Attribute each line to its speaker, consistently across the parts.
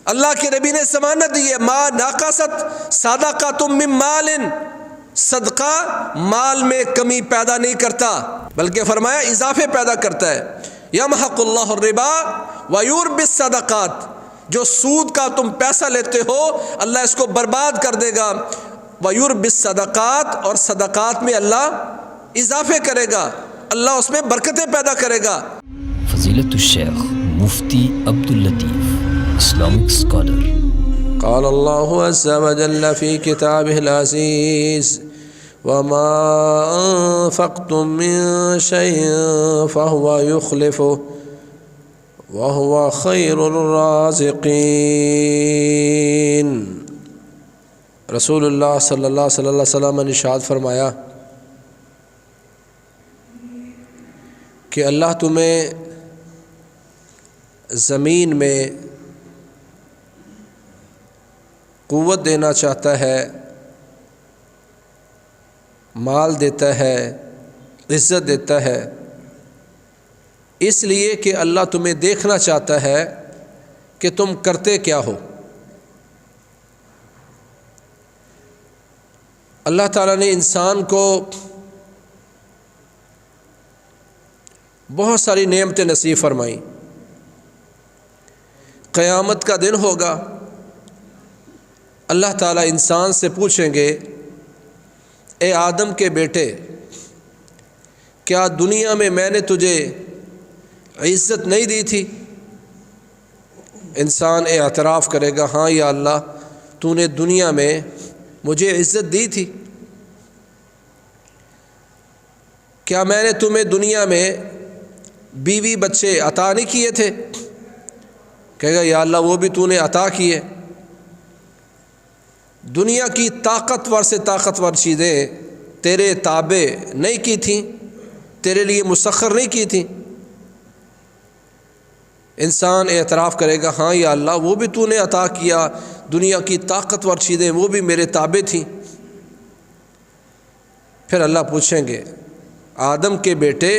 Speaker 1: اللہ کے نبی نے ضمانت دی ہے ما ناقصت صدقۃ من مال، صدقہ مال میں کمی پیدا نہیں کرتا بلکہ فرمایا اضافے پیدا کرتا ہے۔ یمحق اللہ الربا ویربی الصدقات، جو سود کا تم پیسہ لیتے ہو اللہ اس کو برباد کر دے گا، ویربی الصدقات، اور صدقات میں اللہ اضافے کرے گا، اللہ اس میں برکتیں پیدا کرے گا۔
Speaker 2: فضیلت الشیخ مفتی عبداللطیف، اسلامک اسکالر۔
Speaker 1: قال اللہ عز وجل فی کتابہ العزیز وما انفقتم من شیء فہو یخلفہ وہو خیر الرازقین۔ رسول اللہ صلی اللہ علیہ وسلم نے ارشاد فرمایا کہ اللہ تمہیں زمین میں قوت دینا چاہتا ہے، مال دیتا ہے، عزت دیتا ہے، اس لیے کہ اللہ تمہیں دیکھنا چاہتا ہے کہ تم کرتے کیا ہو۔ اللہ تعالیٰ نے انسان کو بہت ساری نعمتیں نصیب فرمائیں۔ قیامت کا دن ہوگا، اللہ تعالیٰ انسان سے پوچھیں گے اے آدم کے بیٹے، کیا دنیا میں نے تجھے عزت نہیں دی تھی؟ انسان اعتراف کرے گا ہاں یا اللہ، تو نے دنیا میں مجھے عزت دی تھی۔ کیا میں نے تمہیں دنیا میں بیوی بچے عطا نہیں کیے تھے؟ کہے گا یا اللہ وہ بھی تو نے عطا کیے۔ دنیا کی طاقتور سے طاقتور چیزیں تیرے تابع نہیں کی تھیں، تیرے لیے مسخر نہیں کی تھیں۔ انسان اعتراف کرے گا ہاں یا اللہ وہ بھی تو نے عطا کیا، دنیا کی طاقتور چیزیں وہ بھی میرے تابع تھیں۔ پھر اللہ پوچھیں گے آدم کے بیٹے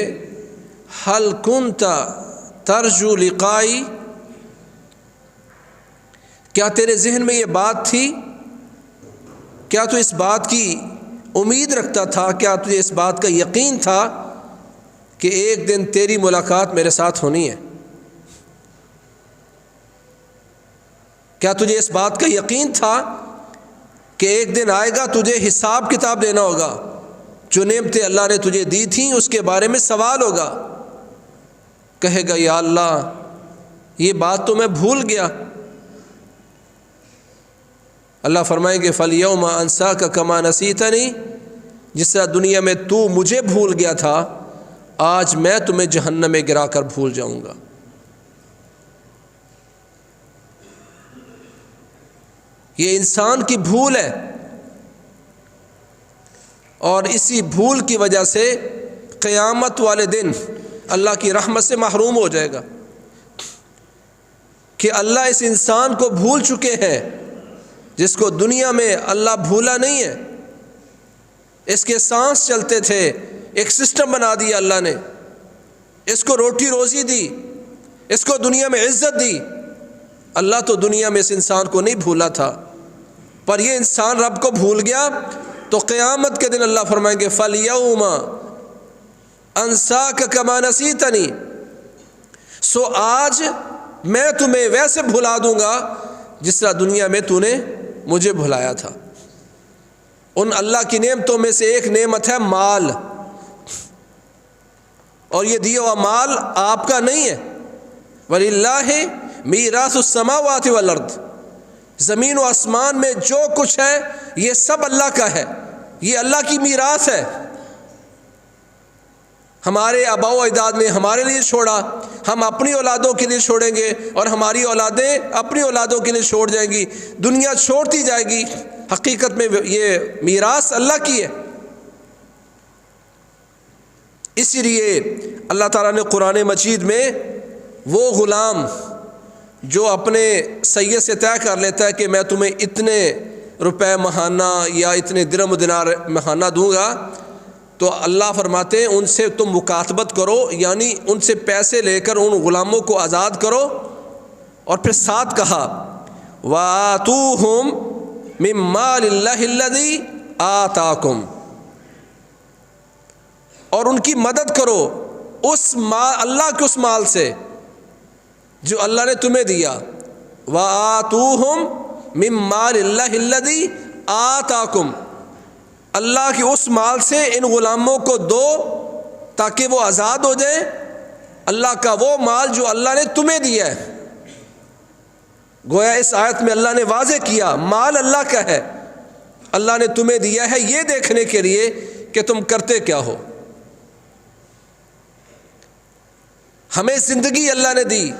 Speaker 1: ہل کنت ترجو لقائی، کیا تیرے ذہن میں یہ بات تھی؟ کیا تو اس بات کی امید رکھتا تھا؟ کیا تجھے اس بات کا یقین تھا کہ ایک دن تیری ملاقات میرے ساتھ ہونی ہے؟ کیا تجھے اس بات کا یقین تھا کہ ایک دن آئے گا تجھے حساب کتاب دینا ہوگا؟ جو نعمتیں اللہ نے تجھے دی تھیں اس کے بارے میں سوال ہوگا۔ کہے گا یا اللہ یہ بات تو میں بھول گیا۔ اللہ فرمائیں گے فَالْيَوْمَ أَنْسَاكَ كَمَا نَسِيتَنِي، جس طرح دنیا میں تو مجھے بھول گیا تھا آج میں تمہیں جہنم میں گرا کر بھول جاؤں گا۔ یہ انسان کی بھول ہے، اور اسی بھول کی وجہ سے قیامت والے دن اللہ کی رحمت سے محروم ہو جائے گا کہ اللہ اس انسان کو بھول چکے ہیں جس کو دنیا میں اللہ بھولا نہیں ہے۔ اس کے سانس چلتے تھے، ایک سسٹم بنا دیا اللہ نے، اس کو روٹی روزی دی، اس کو دنیا میں عزت دی۔ اللہ تو دنیا میں اس انسان کو نہیں بھولا تھا، پر یہ انسان رب کو بھول گیا، تو قیامت کے دن اللہ فرمائیں گے فَالْيَوْمَ أَنْسَاكَ كَمَا نَسِيتَنِي، سو آج میں تمہیں ویسے بھلا دوں گا جس طرح دنیا میں تو نے مجھے بھلایا تھا۔ ان اللہ کی نعمتوں میں سے ایک نعمت ہے مال، اور یہ دیا ہوا مال آپ کا نہیں ہے۔ وَلِلَّهِ مِيرَاثُ السَّمَاوَاتِ وَالْأَرْضِ، زمین و آسمان میں جو کچھ ہے یہ سب اللہ کا ہے، یہ اللہ کی میراث ہے۔ ہمارے آباء و اجداد نے ہمارے لیے چھوڑا، ہم اپنی اولادوں کے لیے چھوڑیں گے، اور ہماری اولادیں اپنی اولادوں کے لیے چھوڑ جائیں گی، دنیا چھوڑتی جائے گی۔ حقیقت میں یہ میراث اللہ کی ہے۔ اسی لیے اللہ تعالیٰ نے قرآن مجید میں وہ غلام جو اپنے سید سے طے کر لیتا ہے کہ میں تمہیں اتنے روپے ماہانہ یا اتنے درہم و دینار ماہانہ دوں گا، تو اللہ فرماتے ہیں ان سے تم مکاتبت کرو، یعنی ان سے پیسے لے کر ان غلاموں کو آزاد کرو۔ اور پھر ساتھ کہا وآتوہم من مال اللہ الذی آتاکم، اور ان کی مدد کرو اس مال، اللہ کے اس مال سے جو اللہ نے تمہیں دیا. وآتوہم من مال اللہ الذی آتاکم، اللہ کے اس مال سے ان غلاموں کو دو تاکہ وہ آزاد ہو جائیں. اللہ کا وہ مال جو اللہ نے تمہیں دیا ہے. گویا اس آیت میں اللہ نے واضح کیا مال اللہ کا ہے، اللہ نے تمہیں دیا ہے یہ دیکھنے کے لیے کہ تم کرتے کیا ہو. ہمیں زندگی اللہ نے دی،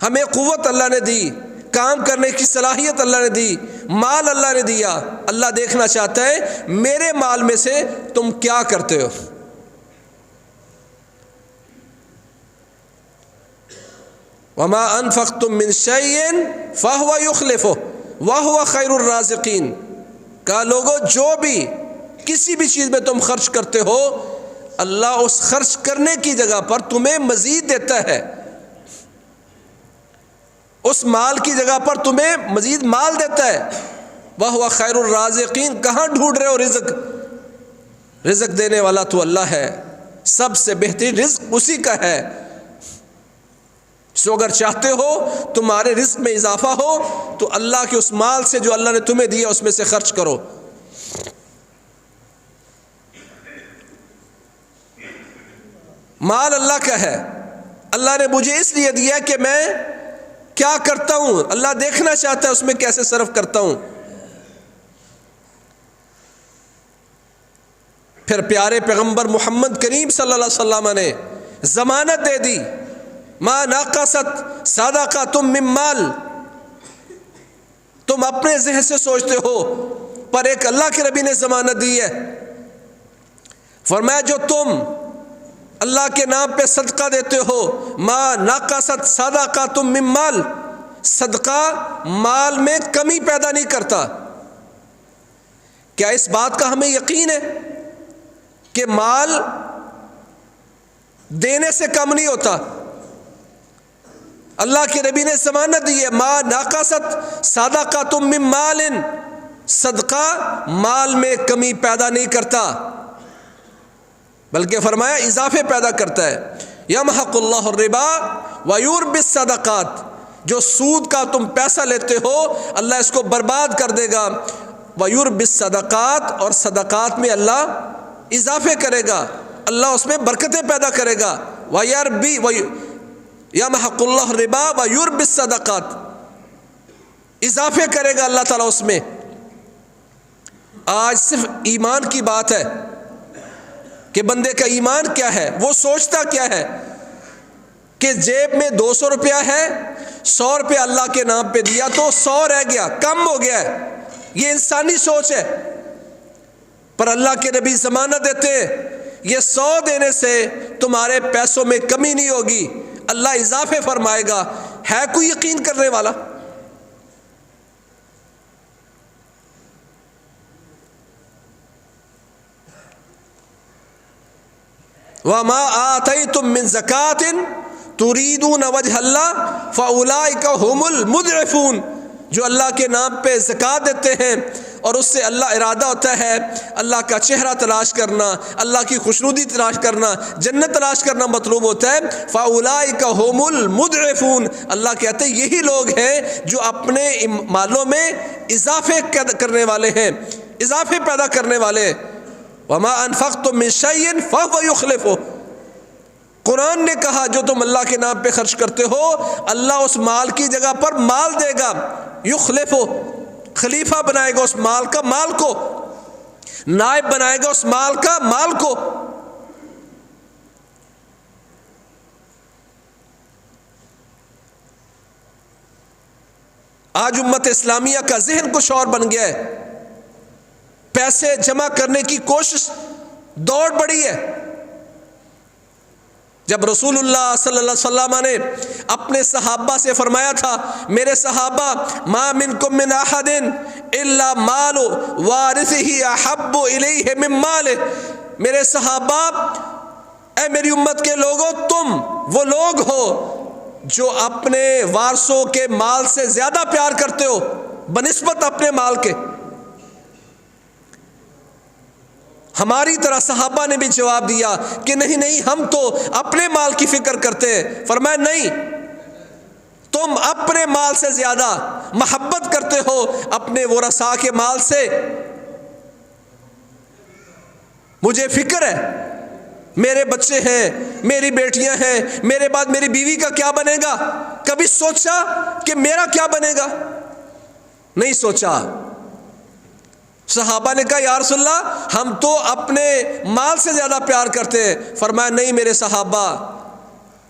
Speaker 1: ہمیں قوت اللہ نے دی، کام کرنے کی صلاحیت اللہ نے دی، مال اللہ نے دیا. اللہ دیکھنا چاہتا ہے میرے مال میں سے تم کیا کرتے ہو. وما انفقتم من شیء فهو یخلفہ وہو خیر الرازقین. کہا لوگو جو بھی کسی بھی چیز میں تم خرچ کرتے ہو اللہ اس خرچ کرنے کی جگہ پر تمہیں مزید دیتا ہے، اس مال کی جگہ پر تمہیں مزید مال دیتا ہے. وہو خیر الرازقین، کہاں ڈھونڈ رہے ہو رزق؟ رزق دینے والا تو اللہ ہے، سب سے بہترین رزق اسی کا ہے. سو اگر چاہتے ہو تمہارے رزق میں اضافہ ہو تو اللہ کے اس مال سے جو اللہ نے تمہیں دیا اس میں سے خرچ کرو. مال اللہ کا ہے، اللہ نے مجھے اس لیے دیا کہ میں کیا کرتا ہوں، اللہ دیکھنا چاہتا ہے اس میں کیسے صرف کرتا ہوں. پھر پیارے پیغمبر محمد کریم صلی اللہ علیہ وسلم نے ضمانت دے دی ما نقصت صدقۃ من مال. تم اپنے ذہن سے سوچتے ہو پر ایک اللہ کے نبی نے ضمانت دی ہے. فرمایا جو تم اللہ کے نام پہ صدقہ دیتے ہو ما نقصت صدقۃ من مال، صدقہ مال میں کمی پیدا نہیں کرتا. کیا اس بات کا ہمیں یقین ہے کہ مال دینے سے کم نہیں ہوتا؟ اللہ کے نبی نے ضمانت دی ہے ما نقصت صدقۃ من مال، صدقہ مال میں کمی پیدا نہیں کرتا بلکہ فرمایا اضافے پیدا کرتا ہے. یمحق اللہ الربا ویربی الصدقات، جو سود کا تم پیسہ لیتے ہو اللہ اس کو برباد کر دے گا. ویربی الصدقات، اور صدقات میں اللہ اضافے کرے گا، اللہ اس میں برکتیں پیدا کرے گا. ویربی یمحق اللہ الربا ویربی الصدقات، اضافے کرے گا اللہ تعالیٰ اس میں. آج صرف ایمان کی بات ہے کہ بندے کا ایمان کیا ہے، وہ سوچتا کیا ہے کہ جیب میں 200 روپیہ ہے، 100 روپیہ اللہ کے نام پہ دیا تو 100 رہ گیا، کم ہو گیا ہے. یہ انسانی سوچ ہے. پر اللہ کے نبی ضمانت دیتے ہیں یہ 100 دینے سے تمہارے پیسوں میں کمی نہیں ہوگی، اللہ اضافے فرمائے گا. ہے کوئی یقین کرنے والا؟ وَمَا آتَيْتُم مِّن زَكَاةٍ تُرِيدُونَ وَجْهَ اللَّهِ فَأُولَٰئِكَ هُمُ الْمُضْعِفُونَ. جو اللہ کے نام پہ زکوٰۃ دیتے ہیں اور اس سے اللہ ارادہ ہوتا ہے اللہ کا چہرہ تلاش کرنا، اللہ کی خوشنودی تلاش کرنا، جنت تلاش کرنا مطلوب ہوتا ہے. فَأُولَٰئِكَ هُمُ الْمُضْعِفُونَ، اللہ کہتے ہیں یہی لوگ ہیں جو اپنے مالوں میں اضافے کرنے والے ہیں، اضافے پیدا کرنے والے. وَمَا أَنفَقْتُم مِّن شَيْءٍ فَهُوَ يُخْلِفُهُ. قرآن نے کہا جو تم اللہ کے نام پہ خرچ کرتے ہو اللہ اس مال کی جگہ پر مال دے گا. یخلفہ، خلیفہ بنائے گا اس مال کا، مال کو نائب بنائے گا اس مال کا، مال کو. آج امت اسلامیہ کا ذہن کچھ اور بن گیا ہے، پیسے جمع کرنے کی کوشش دوڑ بڑھی ہے. جب رسول اللہ صلی اللہ علیہ وسلم نے اپنے صحابہ سے فرمایا تھا میرے صحابہ ما منکم من احد الا مال وارثه احب الیہ من مالہ، میرے صحابہ اے میری امت کے لوگوں تم وہ لوگ ہو جو اپنے وارثوں کے مال سے زیادہ پیار کرتے ہو بنسبت اپنے مال کے. ہماری طرح صحابہ نے بھی جواب دیا کہ نہیں ہم تو اپنے مال کی فکر کرتے ہیں. فرمایا نہیں، تم اپنے مال سے زیادہ محبت کرتے ہو اپنے ورثاء کے مال سے. مجھے فکر ہے، میرے بچے ہیں، میری بیٹیاں ہیں، میرے بعد میری بیوی کا کیا بنے گا. کبھی سوچا کہ میرا کیا بنے گا؟ نہیں سوچا. صحابہ نے کہا یا رسول اللہ ہم تو اپنے مال سے زیادہ پیار کرتے ہیں. فرمایا نہیں میرے صحابہ،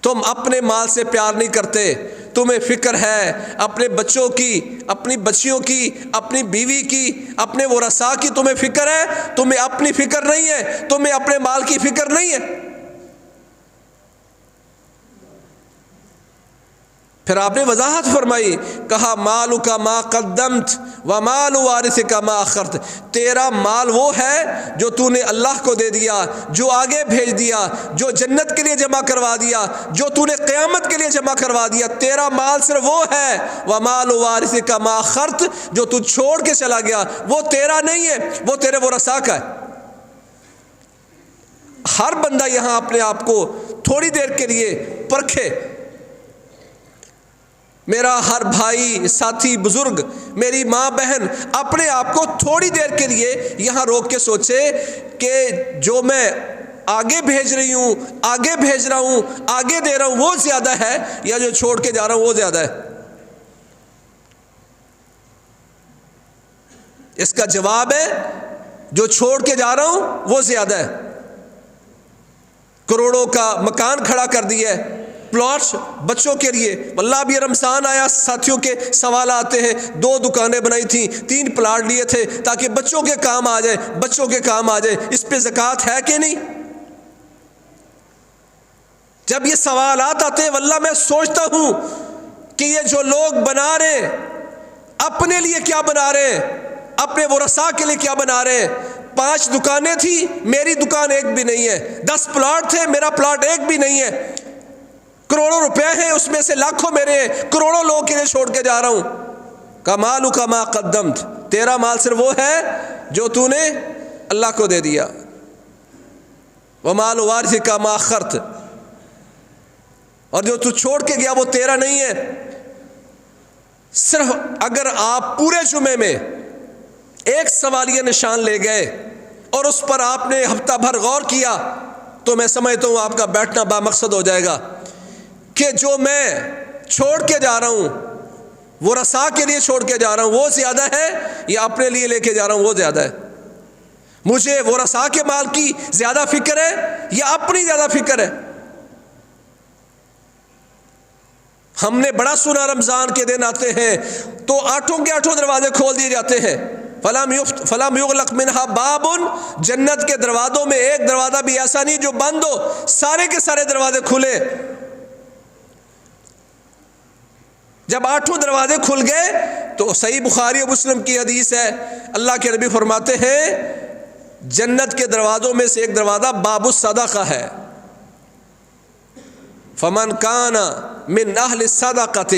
Speaker 1: تم اپنے مال سے پیار نہیں کرتے، تمہیں فکر ہے اپنے بچوں کی، اپنی بچیوں کی، اپنی بیوی کی، اپنے ورثاء کی تمہیں فکر ہے، تمہیں اپنی فکر نہیں ہے، تمہیں اپنے مال کی فکر نہیں ہے. پھر آپ نے وضاحت فرمائی، کہا مالک ما قدمت و مال وارثک ما اخرت. تیرا مال وہ ہے جو تو نے اللہ کو دے دیا، جو آگے بھیج دیا، جو جنت کے لیے جمع کروا دیا، جو تو نے قیامت کے لیے جمع کروا دیا. تیرا مال صرف وہ ہے و مال وارثک ما اخرت، جو تو چھوڑ کے چلا گیا وہ تیرا نہیں ہے، وہ تیرے ورثاء کا ہے. ہر بندہ یہاں اپنے آپ کو تھوڑی دیر کے لیے پرکھے. میرا ہر بھائی، ساتھی، بزرگ، میری ماں، بہن اپنے آپ کو تھوڑی دیر کے لیے یہاں روک کے سوچے کہ جو میں آگے بھیج رہی ہوں، آگے بھیج رہا ہوں، آگے دے رہا ہوں وہ زیادہ ہے یا جو چھوڑ کے جا رہا ہوں وہ زیادہ ہے. اس کا جواب ہے جو چھوڑ کے جا رہا ہوں وہ زیادہ ہے. کروڑوں کا مکان کھڑا کر دیا ہے، پلاٹس بچوں کے لیے. واللہ اب یہ رمضان آیا، ساتھیوں کے سوال آتے ہیں، 2 دکانیں بنائی تھیں، 3 پلاٹ لیے تھے تاکہ بچوں کے کام آ جائے، بچوں کے کام آ جائے. اس پہ زکوٰۃ ہے کہ نہیں؟ جب یہ سوالات آتے ہیں واللہ میں سوچتا ہوں کہ یہ جو لوگ بنا رہے ہیں اپنے لیے کیا بنا رہے ہیں، اپنے ورثاء کے لیے کیا بنا رہے ہیں. 5 دکانیں تھیں، میری دکان ایک بھی نہیں ہے. 10 پلاٹ تھے، میرا پلاٹ ایک بھی نہیں ہے. کروڑوں روپے ہیں، اس میں سے لاکھوں میرے ہیں، کروڑوں لوگوں کے لیے چھوڑ کے جا رہا ہوں. کا مالک ما قدمت، تیرا مال صرف وہ ہے جو تو نے اللہ کو دے دیا. ومال وارثک ما اخرت، اور جو تو چھوڑ کے گیا وہ تیرا نہیں ہے. صرف اگر آپ پورے جمعے میں ایک سوالیہ نشان لے گئے اور اس پر آپ نے ہفتہ بھر غور کیا تو میں سمجھتا ہوں آپ کا بیٹھنا بامقصد ہو جائے گا کہ جو میں چھوڑ کے جا رہا ہوں، ورثاء کے لیے چھوڑ کے جا رہا ہوں وہ زیادہ ہے یا اپنے لیے لے کے جا رہا ہوں وہ زیادہ ہے. مجھے ورثاء کے مال کی زیادہ فکر ہے یا اپنی زیادہ فکر ہے؟ ہم نے بڑا سنا رمضان کے دن آتے ہیں تو 8 کے 8 دروازے کھول دیے جاتے ہیں. فلم یغلق منہا باب، جنت کے دروازوں میں ایک دروازہ بھی ایسا نہیں جو بند ہو، سارے کے سارے دروازے کھلے. جب 8 دروازے کھل گئے تو صحیح بخاری و مسلم کی حدیث ہے، اللہ کے نبی فرماتے ہیں جنت کے دروازوں میں سے ایک دروازہ باب الصدقہ ہے. فمن کان من اہل الصدقۃ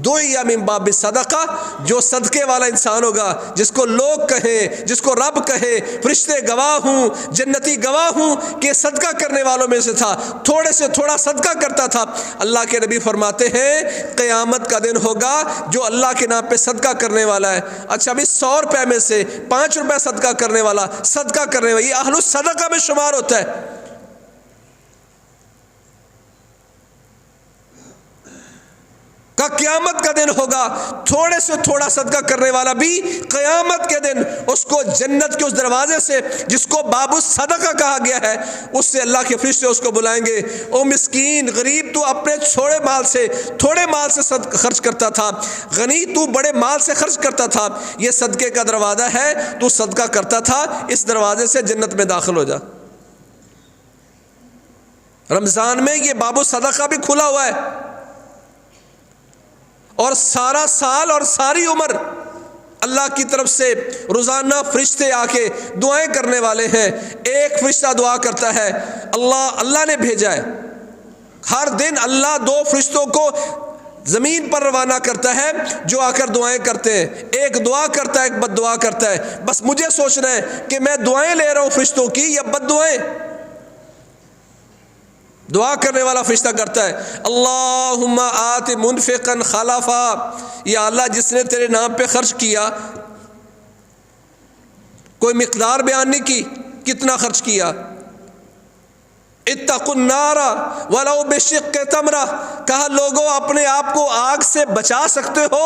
Speaker 1: دعی من باب الصدقہ، جو صدقے والا انسان ہوگا، جس کو لوگ کہیں، جس کو رب کہے، فرشتے گواہ ہوں، جنتی گواہ ہوں کہ صدقہ کرنے والوں میں سے تھا، تھوڑے سے تھوڑا صدقہ کرتا تھا. اللہ کے نبی فرماتے ہیں قیامت کا دن ہوگا جو اللہ کے نام پہ صدقہ کرنے والا ہے. اچھا ابھی 100 روپے میں سے 5 روپے صدقہ کرنے والا، صدقہ کرنے والا، یہ اہل الصدقہ میں شمار ہوتا ہے. کا قیامت کا دن ہوگا تھوڑے سے تھوڑا صدقہ کرنے والا بھی قیامت کے دن اس کو جنت کے اس دروازے سے جس کو باب الصدقہ کہا گیا ہے اس سے اللہ کے فرشتے اس کو بلائیں گے، او مسکین غریب تو اپنے تھوڑے مال سے خرچ کرتا تھا، غنی تو بڑے مال سے خرچ کرتا تھا، یہ صدقے کا دروازہ ہے، تو صدقہ کرتا تھا، اس دروازے سے جنت میں داخل ہو جا. رمضان میں یہ باب الصدقہ بھی کھلا ہوا ہے اور سارا سال اور ساری عمر اللہ کی طرف سے روزانہ فرشتے آ کے دعائیں کرنے والے ہیں. ایک فرشتہ دعا کرتا ہے، اللہ نے بھیجا ہے، ہر دن اللہ 2 فرشتوں کو زمین پر روانہ کرتا ہے جو آ کر دعائیں کرتے ہیں. ایک دعا کرتا ہے، ایک بد دعا کرتا ہے. بس مجھے سوچنا ہے کہ میں دعائیں لے رہا ہوں فرشتوں کی یا بد دعائیں. دعا کرنے والا فرشتہ کرتا ہے اللہم آت منفقا خلفا، یا اللہ جس نے تیرے نام پہ خرچ کیا، کوئی مقدار بیان نہیں کی کتنا خرچ کیا. اتقوا النار ولو بشق تمرہ، کہا لوگوں اپنے آپ کو آگ سے بچا سکتے ہو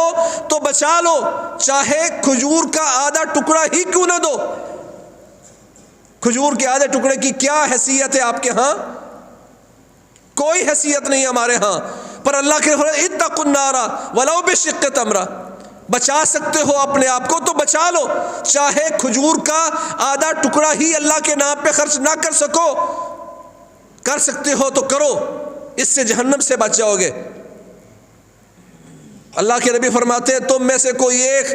Speaker 1: تو بچا لو، چاہے کھجور کا آدھا ٹکڑا ہی کیوں نہ دو. کھجور کے آدھے ٹکڑے کی کیا حیثیت ہے آپ کے ہاں؟ کوئی حیثیت نہیں ہمارے ہاں. پر اللہ کے اتقوا النار ولو بشق تمرہ، بچا سکتے ہو اپنے آپ کو تو بچا لو، چاہے کھجور کا آدھا ٹکڑا ہی اللہ کے نام پہ خرچ نہ کر سکو، کر سکتے ہو تو کرو، اس سے جہنم سے بچ جاؤ گے. اللہ کے نبی فرماتے ہیں تم میں سے کوئی ایک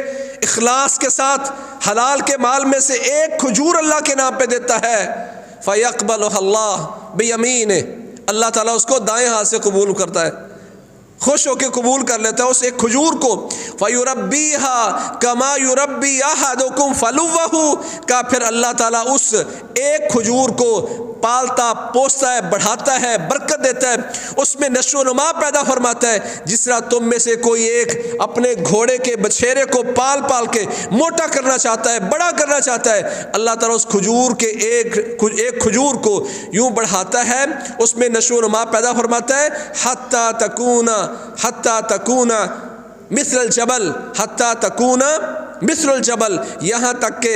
Speaker 1: اخلاص کے ساتھ حلال کے مال میں سے ایک کھجور اللہ کے نام پہ دیتا ہے فَيَقْبَلُهَا اللَّهُ بِيَمِينِهِ، اللہ تعالیٰ اس کو دائیں ہاتھ سے قبول کرتا ہے، خوش ہو کے قبول کر لیتا ہے اس ایک کھجور کو. فَيُرَبِّيهَا كَمَا يُرَبِّي أَحَدُكُمْ فَلُوَّهُ، کا پھر اللہ تعالیٰ اس ایک کھجور کو پالتا پوستا ہے، بڑھاتا ہے، برکت دیتا ہے، اس میں نشو و نما پیدا فرماتا ہے. جس طرح تم میں سے کوئی ایک اپنے گھوڑے کے بچھیرے کو پال پال کے موٹا کرنا چاہتا ہے، بڑا کرنا چاہتا ہے، اللہ تعالیٰ اس کھجور کے ایک کھجور کو یوں بڑھاتا ہے، اس میں نشو و نما پیدا فرماتا ہے. حتی تکون مثل الجبل، حتی تکون مثل الجبل، یہاں تک کہ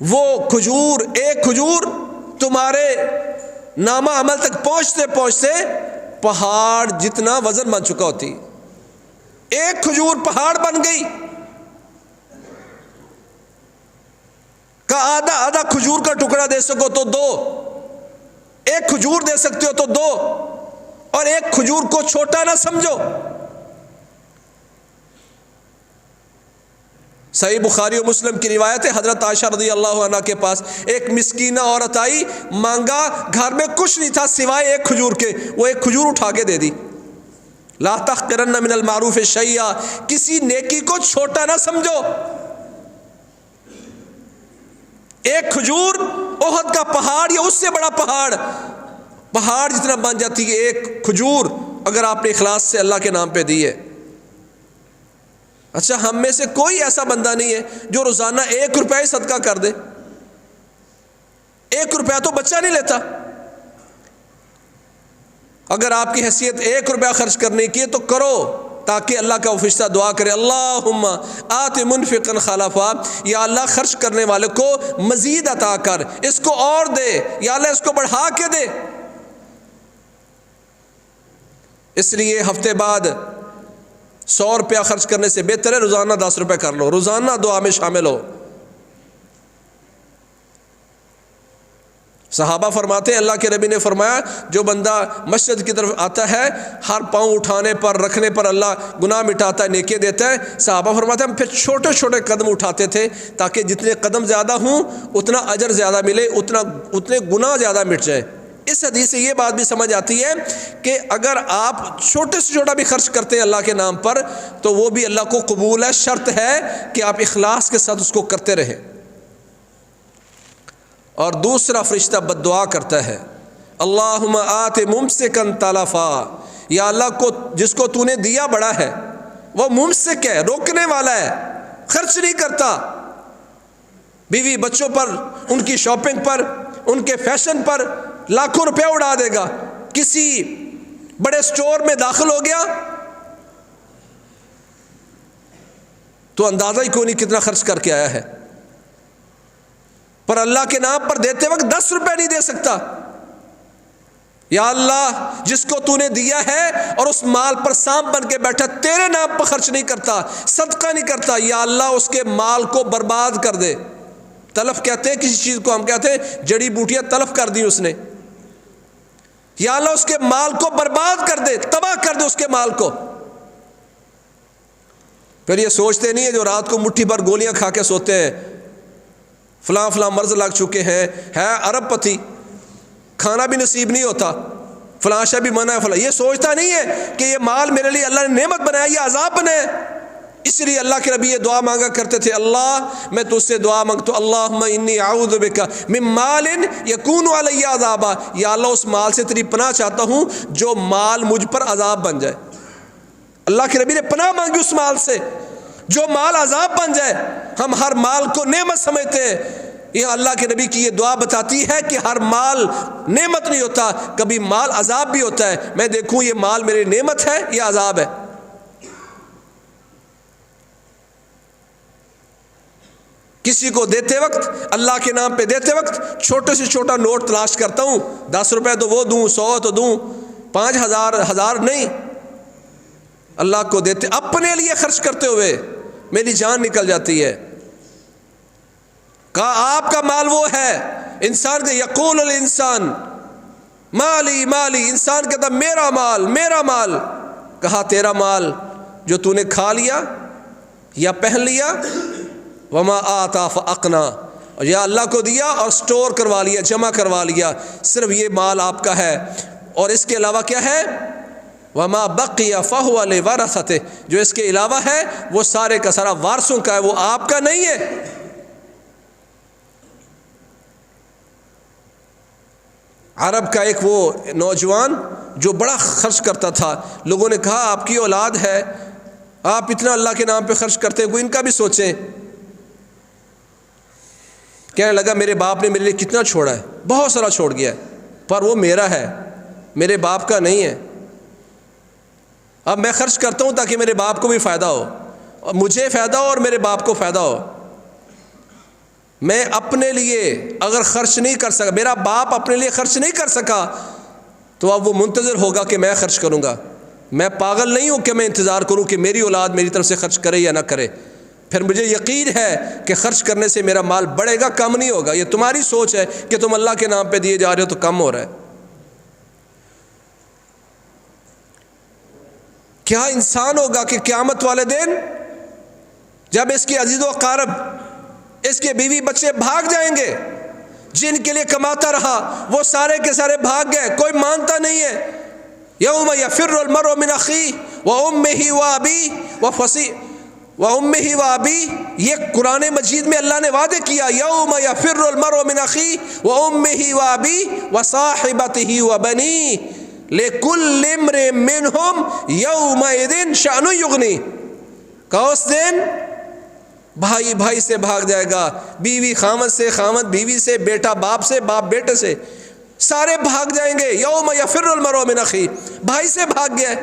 Speaker 1: وہ کھجور، ایک کھجور تمہارے نامہ عمل تک پہنچتے پہنچتے پہاڑ جتنا وزن بن چکا ہوتی. ایک کھجور پہاڑ بن گئی. کا آدھا کھجور کا ٹکڑا دے سکو تو دو، ایک کھجور دے سکتے ہو تو دو، اور ایک کھجور کو چھوٹا نہ سمجھو. صحیح بخاری و مسلم کی روایت ہے، حضرت عائشہ رضی اللہ عنہ کے پاس ایک مسکینہ عورت آئی، مانگا، گھر میں کچھ نہیں تھا سوائے ایک کھجور کے، وہ ایک کھجور اٹھا کے دے دی. لا تحقرن من المعروف شیئا، کسی نیکی کو چھوٹا نہ سمجھو. ایک کھجور احد کا پہاڑ یا اس سے بڑا پہاڑ جتنا بن جاتی ہے ایک کھجور، اگر آپ نے اخلاص سے اللہ کے نام پہ دی ہے. اچھا ہم میں سے کوئی ایسا بندہ نہیں ہے جو روزانہ 1 روپیہ ہی صدقہ کر دے. 1 روپیہ تو بچہ نہیں لیتا. اگر آپ کی حیثیت 1 روپیہ خرچ کرنے کی ہے تو کرو، تاکہ اللہ کا فرشتہ دعا کرے اللہم آت منفقا خلفا، یا اللہ خرچ کرنے والے کو مزید عطا کر، اس کو اور دے، یا اللہ اس کو بڑھا کے دے. اس لیے ہفتے بعد 100 روپیہ خرچ کرنے سے بہتر ہے روزانہ 10 روپے کر لو، روزانہ دعا میں شامل ہو. صحابہ فرماتے ہیں اللہ کے نبی نے فرمایا جو بندہ مسجد کی طرف آتا ہے ہر پاؤں اٹھانے پر رکھنے پر اللہ گناہ مٹاتا ہے، نیکی دیتا ہے. صحابہ فرماتے ہیں ہم پھر چھوٹے چھوٹے قدم اٹھاتے تھے تاکہ جتنے قدم زیادہ ہوں اتنا اجر زیادہ ملے، اتنے گناہ زیادہ مٹ جائے. اس حدیث سے یہ بات بھی سمجھ آتی ہے کہ اگر آپ چھوٹے سے چھوٹا بھی خرچ کرتے ہیں اللہ کے نام پر تو وہ بھی اللہ کو قبول ہے. شرط ہے کہ آپ اخلاص کے ساتھ اس کو کرتے رہیں. اور دوسرا فرشتہ بد دعا کرتا ہے اللہم آت ممسکا تلفا، یا اللہ کو جس کو تو نے دیا بڑا ہے، وہ ممسک ہے، روکنے والا ہے، خرچ نہیں کرتا. بیوی بچوں پر، ان کی شاپنگ پر، ان کے فیشن پر لاکھوں روپے اڑا دے گا. کسی بڑے سٹور میں داخل ہو گیا تو اندازہ ہی کوئی نہیں کتنا خرچ کر کے آیا ہے، پر اللہ کے نام پر دیتے وقت 10 روپے نہیں دے سکتا. یا اللہ جس کو تو نے دیا ہے اور اس مال پر سانپ بن کے بیٹھا، تیرے نام پر خرچ نہیں کرتا، صدقہ نہیں کرتا، یا اللہ اس کے مال کو برباد کر دے. تلف کہتے ہیں کسی چیز کو، ہم کہتے ہیں جڑی بوٹیاں تلف کر دی اس نے. یا اللہ اس کے مال کو برباد کر دے، تباہ کر دے اس کے مال کو. پھر یہ سوچتے نہیں ہے جو رات کو مٹھی بھر گولیاں کھا کے سوتے ہیں فلاں مرض لگ چکے ہیں، ہے ارب پتی، کھانا بھی نصیب نہیں ہوتا، فلاں شے بھی منع ہے فلاں، یہ سوچتا نہیں ہے کہ یہ مال میرے لیے اللہ نے نعمت بنایا، یہ عذاب بنا ہے۔ اس لیے اللہ کے نبی یہ دعا مانگا کرتے تھے، اللہ میں تجھ سے دعا مانگتا ہوں، اللہم انی اعوذ بک من مال یکون علی عذابا، یا اللہ اس مال سے تیری پناہ چاہتا ہوں جو مال مجھ پر عذاب بن جائے۔ اللہ کے نبی نے پناہ مانگی اس مال سے جو مال عذاب بن جائے۔ ہم ہر مال کو نعمت سمجھتے ہیں، یہ اللہ کے نبی کی یہ دعا بتاتی ہے کہ ہر مال نعمت نہیں ہوتا، کبھی مال عذاب بھی ہوتا ہے۔ میں دیکھوں یہ مال میری نعمت ہے یا عذاب ہے۔ کسی کو دیتے وقت، اللہ کے نام پہ دیتے وقت چھوٹے سے چھوٹا نوٹ تلاش کرتا ہوں، 10 روپے تو وہ دوں، 100 تو دوں، 5000 1000 نہیں۔ اللہ کو دیتے اپنے لیے خرچ کرتے ہوئے میری جان نکل جاتی ہے۔ کہا آپ کا مال وہ ہے، انسان کے یقول الانسان مالی مالی، انسان کہتا میرا مال میرا مال۔ کہا تیرا مال جو تو نے کھا لیا یا پہن لیا، وما آتا فاقنا، یا اللہ کو دیا اور سٹور کروا لیا، جمع کروا لیا، صرف یہ مال آپ کا ہے، اور اس کے علاوہ کیا ہے، وما بقی فہو لورثتہ، جو اس کے علاوہ ہے وہ سارے کا سارا وارثوں کا ہے، وہ آپ کا نہیں ہے۔ عرب کا ایک وہ نوجوان جو بڑا خرچ کرتا تھا، لوگوں نے کہا آپ کی اولاد ہے، آپ اتنا اللہ کے نام پہ خرچ کرتے ہیں، کوئی ان کا بھی سوچیں۔ کہنے لگا میرے باپ نے میرے لیے کتنا چھوڑا ہے، بہت سارا چھوڑ گیا ہے، پر وہ میرا ہے، میرے باپ کا نہیں ہے۔ اب میں خرچ کرتا ہوں تاکہ میرے باپ کو بھی فائدہ ہو، اور مجھے فائدہ ہو اور میرے باپ کو فائدہ ہو۔ میں اپنے لیے اگر خرچ نہیں کر سکا، میرا باپ اپنے لیے خرچ نہیں کر سکا، تو اب وہ منتظر ہوگا کہ میں خرچ کروں گا۔ میں پاگل نہیں ہوں کہ میں انتظار کروں کہ میری اولاد میری طرف سے خرچ کرے یا نہ کرے۔ پھر مجھے یقین ہے کہ خرچ کرنے سے میرا مال بڑھے گا، کم نہیں ہوگا۔ یہ تمہاری سوچ ہے کہ تم اللہ کے نام پہ دیے جا رہے ہو تو کم ہو رہا ہے۔ کیا انسان ہوگا کہ قیامت والے دن جب اس کے عزیز و اقارب، اس کے بیوی بچے بھاگ جائیں گے، جن کے لیے کماتا رہا وہ سارے کے سارے بھاگ گئے، کوئی مانتا نہیں ہے۔ یوم یفر المرء من اخیہ وامہ وابیہ وامہ وابیہ، یہ قرآن مجید میں اللہ نے وعدے کیا، یوم یفر المرء من اخیہ وامہ وابیہ وصاحبتہ وبنیہ لکل امرئ منہم یومئذ شأن یغنیہ۔ کہ اس دن بھائی بھائی سے بھاگ جائے گا، بیوی خامد سے، خامد بیوی سے، بیٹا باپ سے، باپ بیٹے سے، سارے بھاگ جائیں گے۔ یوم یفر المرء من اخیہ، بھائی سے بھاگ گیا،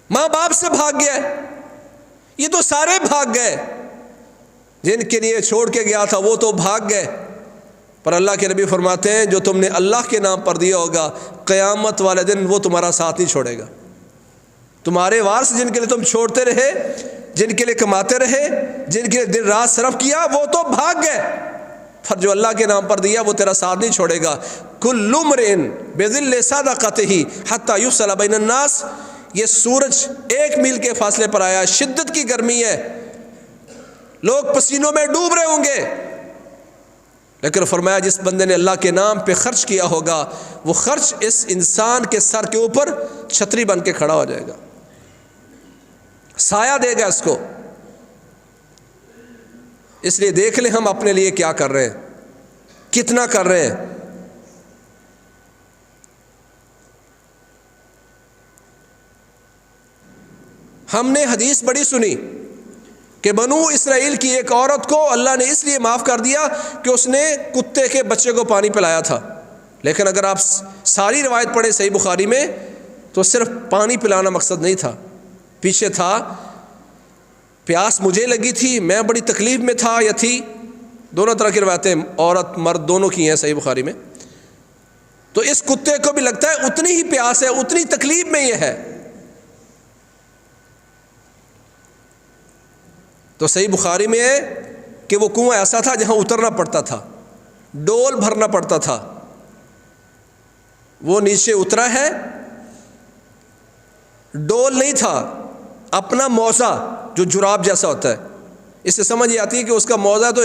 Speaker 1: ماں باپ سے بھاگ گیا، یہ تو سارے بھاگ گئے، جن کے لیے چھوڑ کے گیا تھا وہ تو بھاگ گئے۔ پر اللہ کے نبی فرماتے ہیں جو تم نے اللہ کے نام پر دیا ہوگا، قیامت والے دن وہ تمہارا ساتھ نہیں چھوڑے گا۔ تمہارے وارث جن کے لیے تم چھوڑتے رہے، جن کے لیے کماتے رہے، جن کے لیے دن رات صرف کیا، وہ تو بھاگ گئے، پر جو اللہ کے نام پر دیا وہ تیرا ساتھ نہیں چھوڑے گا۔ کل امرئ بذل صدقتہ حتی یفصل بین الناس، یہ سورج 1 میل کے فاصلے پر آیا، شدت کی گرمی ہے، لوگ پسینوں میں ڈوب رہے ہوں گے، لیکن فرمایا جس بندے نے اللہ کے نام پہ خرچ کیا ہوگا، وہ خرچ اس انسان کے سر کے اوپر چھتری بن کے کھڑا ہو جائے گا، سایہ دے گا اس کو۔ اس لیے دیکھ لیں ہم اپنے لیے کیا کر رہے ہیں، کتنا کر رہے ہیں۔ ہم نے حدیث بڑی سنی کہ بنو اسرائیل کی ایک عورت کو اللہ نے اس لیے معاف کر دیا کہ اس نے کتے کے بچے کو پانی پلایا تھا، لیکن اگر آپ ساری روایت پڑھیں صحیح بخاری میں تو صرف پانی پلانا مقصد نہیں تھا، پیچھے تھا پیاس مجھے لگی تھی، میں بڑی تکلیف میں تھا یا تھی، دونوں طرح کی روایتیں عورت مرد دونوں کی ہیں صحیح بخاری میں، تو اس کتے کو بھی لگتا ہے اتنی ہی پیاس ہے، اتنی تکلیف میں یہ ہے۔ تو صحیح بخاری میں ہے کہ وہ کنواں ایسا تھا جہاں اترنا پڑتا تھا، ڈول بھرنا پڑتا تھا، وہ نیچے اترا ہے، ڈول نہیں تھا، اپنا موزہ جو جراب جیسا ہوتا ہے، اس سے سمجھ یہ آتی ہے کہ اس کا موزہ تو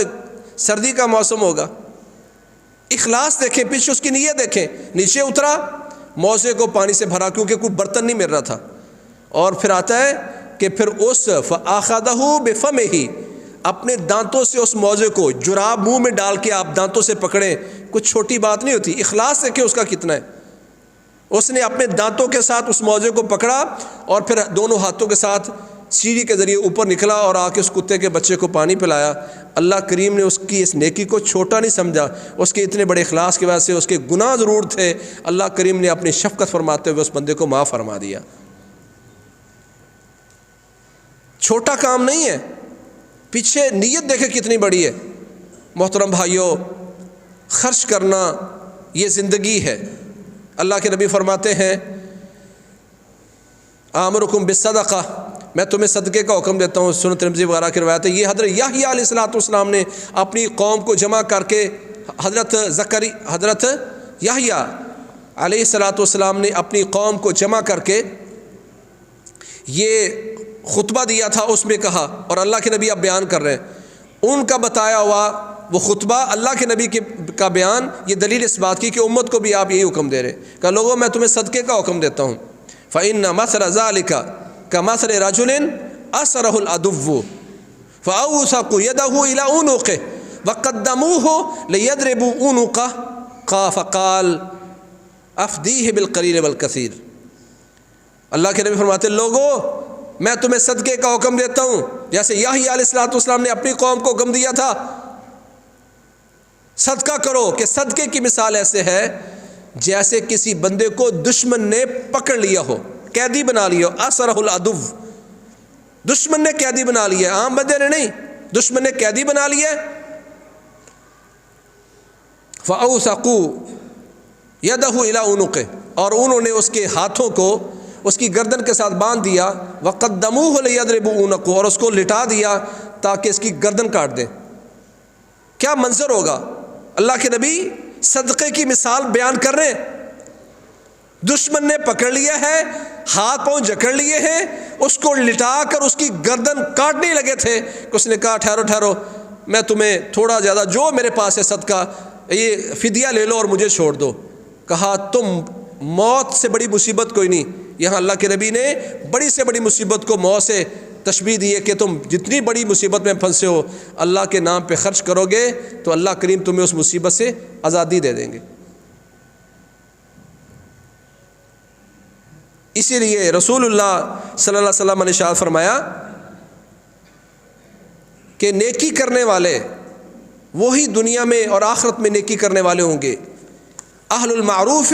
Speaker 1: سردی کا موسم ہوگا۔ اخلاص دیکھیں، پیچھے اس کی نیت دیکھیں، نیچے اترا، موزے کو پانی سے بھرا کیونکہ کوئی برتن نہیں مل رہا تھا، اور پھر آتا ہے کہ پھر اس فَأَخَذَهُ بِفَمِهِ، اپنے دانتوں سے اس موزے کو، جراب منہ میں ڈال کے آپ دانتوں سے پکڑیں، کچھ چھوٹی بات نہیں ہوتی، اخلاص سے کہ اس کا کتنا ہے۔ اس نے اپنے دانتوں کے ساتھ اس موزے کو پکڑا اور پھر دونوں ہاتھوں کے ساتھ سیڑھی کے ذریعے اوپر نکلا اور آ کے اس کتے کے بچے کو پانی پلایا۔ اللہ کریم نے اس کی اس نیکی کو چھوٹا نہیں سمجھا، اس کے اتنے بڑے اخلاص کی وجہ سے اس کے گناہ ضرور تھے، اللہ کریم نے اپنی شفقت فرماتے ہوئے اس بندے کو معاف فرما دیا۔ چھوٹا کام نہیں ہے، پیچھے نیت دیکھے کتنی بڑی ہے۔ محترم بھائیوں، خرچ کرنا یہ زندگی ہے۔ اللہ کے نبی فرماتے ہیں آمرکم بالصدقہ، میں تمہیں صدقے کا حکم دیتا ہوں، سنن ترمذی وغیرہ کی روایت ہے۔ یہ حضرت یحییٰ علیہ السلام نے اپنی قوم کو جمع کر کے، حضرت یحییٰ علیہ السلام نے اپنی قوم کو جمع کر کے یہ خطبہ دیا تھا، اس میں کہا، اور اللہ کے نبی اب بیان کر رہے ہیں، ان کا بتایا ہوا وہ خطبہ، اللہ کے نبی کا بیان، یہ دلیل اس بات کی کہ امت کو بھی آپ یہی حکم دے رہے ہیں کہ لوگوں میں تمہیں صدقے کا حکم دیتا ہوں۔ فَإِنَّ مَثَلَ ذَلِكَ كَمَثَلِ رَجُلٍ أَسَرَهُ الْعَدُوُّ فَأَوْثَقُ يَدَهُ إِلَى عُنُقِهِ وَقَدَّمُوهُ لِيَضْرِبُوا عُنُقَهُ فَقَالَ أَفْدِيهِ بِالْقَلِيلِ وَالْكَثِيرِ۔ اللہ کے نبی فرماتے ہیں، لوگوں میں تمہیں صدقے کا حکم دیتا ہوں، جیسے یحییٰ علیہ السلام نے اپنی قوم کو حکم دیا تھا صدقہ کرو، کہ صدقے کی مثال ایسے ہے جیسے کسی بندے کو دشمن نے پکڑ لیا ہو، قیدی بنا لیا ہو۔ اسرہ العدو، دشمن نے قیدی بنا لیا، عام بندے نے نہیں، دشمن نے قیدی بنا لیا۔ فَأَوْثَقُوا يَدَهُ إِلَى عُنُقِهِ، اور انہوں نے اس کے ہاتھوں کو اس کی گردن کے ساتھ باندھ دیا، وَقَدَّمُوهُ لِيَضْرِبُوا عُنُقَهُ، اور اس کو لٹا دیا تاکہ اس کی گردن کاٹ دیں۔ کیا منظر ہوگا؟ اللہ کے نبی صدقے کی مثال بیان کر رہے ہیں، دشمن نے پکڑ لیا ہے، ہاتھ پاؤں جکڑ لیے ہیں، اس کو لٹا کر اس کی گردن کاٹنے لگے تھے کہ اس نے کہا ٹھہرو، میں تمہیں تھوڑا زیادہ جو میرے پاس ہے صدقہ، یہ فدیہ لے لو اور مجھے چھوڑ دو۔ کہا تم، موت سے بڑی مصیبت کوئی نہیں۔ یہاں اللہ کے نبی نے بڑی سے بڑی مصیبت کو موت سے تشبیہ دی ہے کہ تم جتنی بڑی مصیبت میں پھنسے ہو، اللہ کے نام پہ خرچ کرو گے تو اللہ کریم تمہیں اس مصیبت سے آزادی دے دیں گے۔ اسی لیے رسول اللہ صلی اللہ علیہ وسلم نے ارشاد فرمایا کہ نیکی کرنے والے وہی دنیا میں اور آخرت میں نیکی کرنے والے ہوں گے۔ اہل المعروف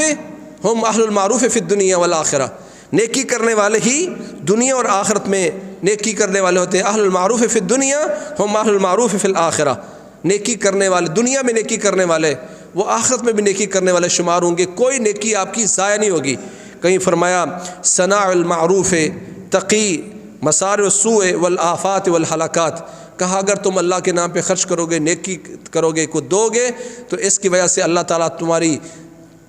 Speaker 1: ہم اہل المعروف فی الدنیا والآخرہ، نیکی کرنے والے ہی دنیا اور آخرت میں نیکی کرنے والے ہوتے ہیں۔ اہل المعروف فی الدنیا ہم اہل المعروف فی الآخرہ، نیکی کرنے والے دنیا میں نیکی کرنے والے وہ آخرت میں بھی نیکی کرنے والے شمار ہوں گے، کوئی نیکی آپ کی ضائع نہیں ہوگی۔ کہیں فرمایا صناع المعروف تقی مسار السوء والآفات والہلاکات، کہا اگر تم اللہ کے نام پہ خرچ کرو گے، نیکی کرو گے، کو دو گے، تو اس کی وجہ سے اللہ تعالیٰ تمہاری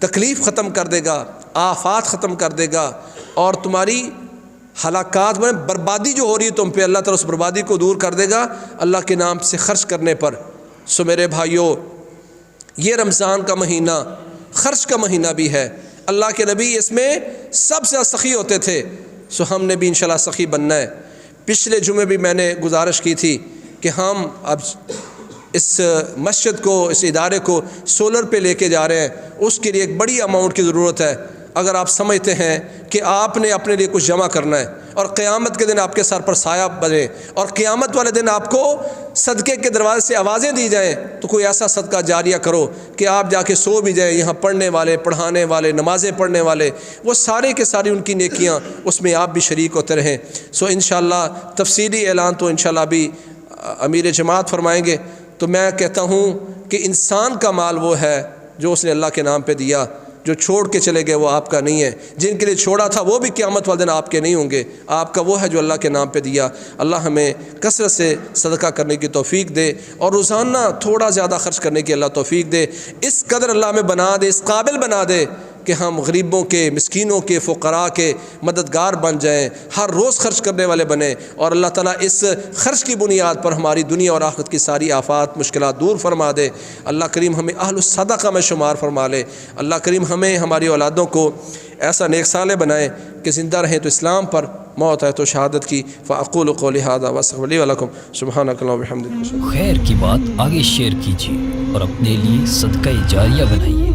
Speaker 1: تکلیف ختم کر دے گا، آفات ختم کر دے گا، اور تمہاری ہلاکات میں بربادی جو ہو رہی ہے تم پہ، اللہ تعالیٰ اس بربادی کو دور کر دے گا اللہ کے نام سے خرچ کرنے پر۔ سو میرے بھائیوں، یہ رمضان کا مہینہ خرچ کا مہینہ بھی ہے۔ اللہ کے نبی اس میں سب سے سخی ہوتے تھے، سو ہم نے بھی انشاءاللہ سخی بننا ہے۔ پچھلے جمعے بھی میں نے گزارش کی تھی کہ ہم اب اس مسجد کو، اس ادارے کو سولر پہ لے کے جا رہے ہیں، اس کے لیے ایک بڑی اماؤنٹ کی ضرورت ہے۔ اگر آپ سمجھتے ہیں کہ آپ نے اپنے لیے کچھ جمع کرنا ہے اور قیامت کے دن آپ کے سر پر سایہ بنے اور قیامت والے دن آپ کو صدقے کے دروازے سے آوازیں دی جائیں، تو کوئی ایسا صدقہ جاریہ کرو کہ آپ جا کے سو بھی جائیں۔ یہاں پڑھنے والے، پڑھانے والے، نمازیں پڑھنے والے، وہ سارے کے ساری ان کی نیکیاں، اس میں آپ بھی شریک ہوتے رہیں۔ سو انشاءاللہ تفصیلی اعلان تو انشاءاللہ بھی امیر جماعت فرمائیں گے۔ تو میں کہتا ہوں کہ انسان کا مال وہ ہے جو اس نے اللہ کے نام پہ دیا، جو چھوڑ کے چلے گئے وہ آپ کا نہیں ہے، جن کے لیے چھوڑا تھا وہ بھی قیامت والے دن آپ کے نہیں ہوں گے، آپ کا وہ ہے جو اللہ کے نام پہ دیا۔ اللہ ہمیں کثرت سے صدقہ کرنے کی توفیق دے اور روزانہ تھوڑا زیادہ خرچ کرنے کی اللہ توفیق دے۔ اس قدر اللہ ہمیں بنا دے، اس قابل بنا دے کہ ہم غریبوں کے، مسکینوں کے، فقراء کے مددگار بن جائیں، ہر روز خرچ کرنے والے بنیں، اور اللہ تعالیٰ اس خرچ کی بنیاد پر ہماری دنیا اور آخرت کی ساری آفات مشکلات دور فرما دے۔ اللہ کریم ہمیں اہل الصدقہ میں شمار فرما لے۔ اللہ کریم ہمیں، ہماری اولادوں کو ایسا نیک صالح بنائے کہ زندہ رہیں تو اسلام پر، موت ہے تو شہادت کی۔ فاقول قولی ھذا واستغفر لی ولکم سبحانک اللہم وبحمدک۔
Speaker 2: خیر کی بات آگے شیئر کیجیے اور اپنے لیے صدقہ جاریہ بنائیے۔